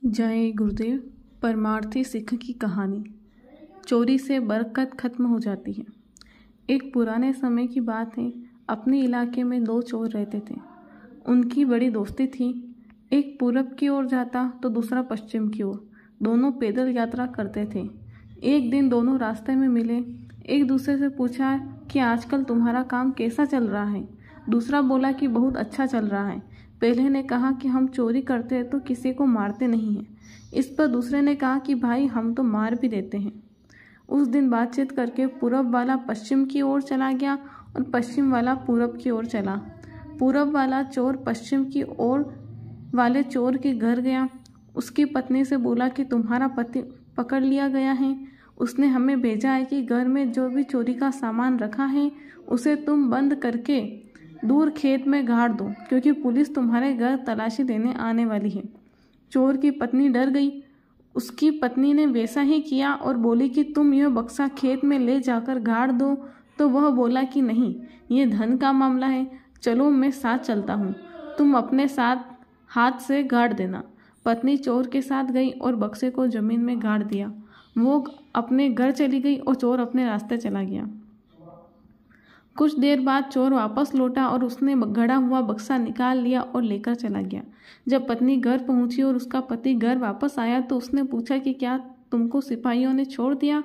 जय गुरुदेव। परमार्थी सिख की कहानी। चोरी से बरकत खत्म हो जाती है। एक पुराने समय की बात है। अपने इलाके में दो चोर रहते थे। उनकी बड़ी दोस्ती थी। एक पूरब की ओर जाता तो दूसरा पश्चिम की ओर। दोनों पैदल यात्रा करते थे। एक दिन दोनों रास्ते में मिले। एक दूसरे से पूछा कि आजकल तुम्हारा काम कैसा चल रहा है। दूसरा बोला कि बहुत अच्छा चल रहा है। पहले ने कहा कि हम चोरी करते हैं तो किसी को मारते नहीं हैं। इस पर दूसरे ने कहा कि भाई हम तो मार भी देते हैं। उस दिन बातचीत करके पूरब वाला पश्चिम की ओर चला गया और पश्चिम वाला पूरब की ओर चला। पूरब वाला चोर पश्चिम की ओर वाले चोर के घर गया। उसकी पत्नी से बोला कि तुम्हारा पति पकड़ लिया गया है। उसने हमें भेजा है कि घर में जो भी चोरी का सामान रखा है उसे तुम बंद करके दूर खेत में गाड़ दो, क्योंकि पुलिस तुम्हारे घर तलाशी देने आने वाली है। चोर की पत्नी डर गई। उसकी पत्नी ने वैसा ही किया और बोली कि तुम यह बक्सा खेत में ले जाकर गाड़ दो। तो वह बोला कि नहीं, ये धन का मामला है, चलो मैं साथ चलता हूँ, तुम अपने साथ हाथ से गाड़ देना। पत्नी चोर के साथ गई और बक्से को जमीन में गाड़ दिया। वो अपने घर चली गई और चोर अपने रास्ते चला गया। कुछ देर बाद चोर वापस लौटा और उसने गड़ा हुआ बक्सा निकाल लिया और लेकर चला गया। जब पत्नी घर पहुंची और उसका पति घर वापस आया तो उसने पूछा कि क्या तुमको सिपाहियों ने छोड़ दिया।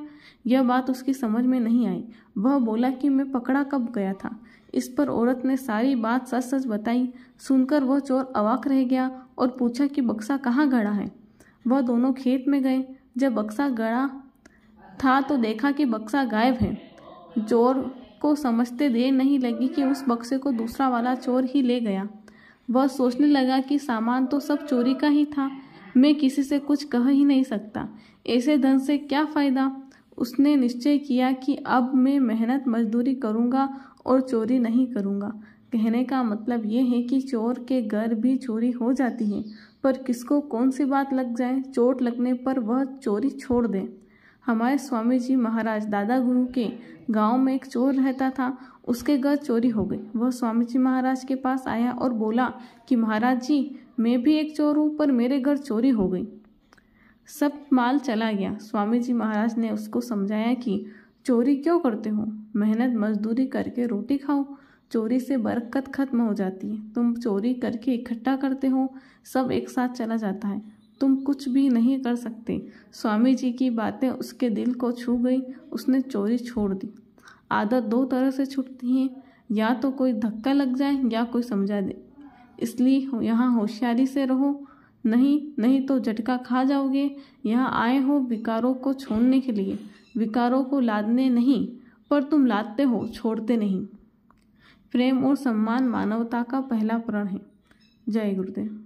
यह बात उसकी समझ में नहीं आई। वह बोला कि मैं पकड़ा कब गया था। इस पर औरत ने सारी बात सच सच बताई। सुनकर वह चोर अवाक रह गया और पूछा कि बक्सा कहाँ गड़ा है। वह दोनों खेत में गए। जब बक्सा गड़ा था तो देखा कि बक्सा गायब है। चोर को समझते देर नहीं लगी कि उस बक्से को दूसरा वाला चोर ही ले गया। वह सोचने लगा कि सामान तो सब चोरी का ही था, मैं किसी से कुछ कह ही नहीं सकता, ऐसे धन से क्या फायदा। उसने निश्चय किया कि अब मैं मेहनत मजदूरी करूंगा और चोरी नहीं करूंगा। कहने का मतलब ये है कि चोर के घर भी चोरी हो जाती है, पर किसको कौन सी बात लग जाए, चोट लगने पर वह चोरी छोड़ दे। हमारे स्वामी जी महाराज दादा गुरु के गांव में एक चोर रहता था। उसके घर चोरी हो गई। वह स्वामी जी महाराज के पास आया और बोला कि महाराज जी, मैं भी एक चोर हूँ, पर मेरे घर चोरी हो गई, सब माल चला गया। स्वामी जी महाराज ने उसको समझाया कि चोरी क्यों करते हो, मेहनत मजदूरी करके रोटी खाओ, चोरी से बरकत खत्म हो जाती है। तुम चोरी करके इकट्ठा करते हो, सब एक साथ चला जाता है, तुम कुछ भी नहीं कर सकते। स्वामी जी की बातें उसके दिल को छू गई। उसने चोरी छोड़ दी। आदत दो तरह से छूटती है, या तो कोई धक्का लग जाए या कोई समझा दे। इसलिए यहाँ होशियारी से रहो, नहीं तो झटका खा जाओगे। यहाँ आए हो विकारों को छोड़ने के लिए, विकारों को लादने नहीं, पर तुम लादते हो, छोड़ते नहीं। प्रेम और सम्मान मानवता का पहला प्रण है। जय गुरुदेव।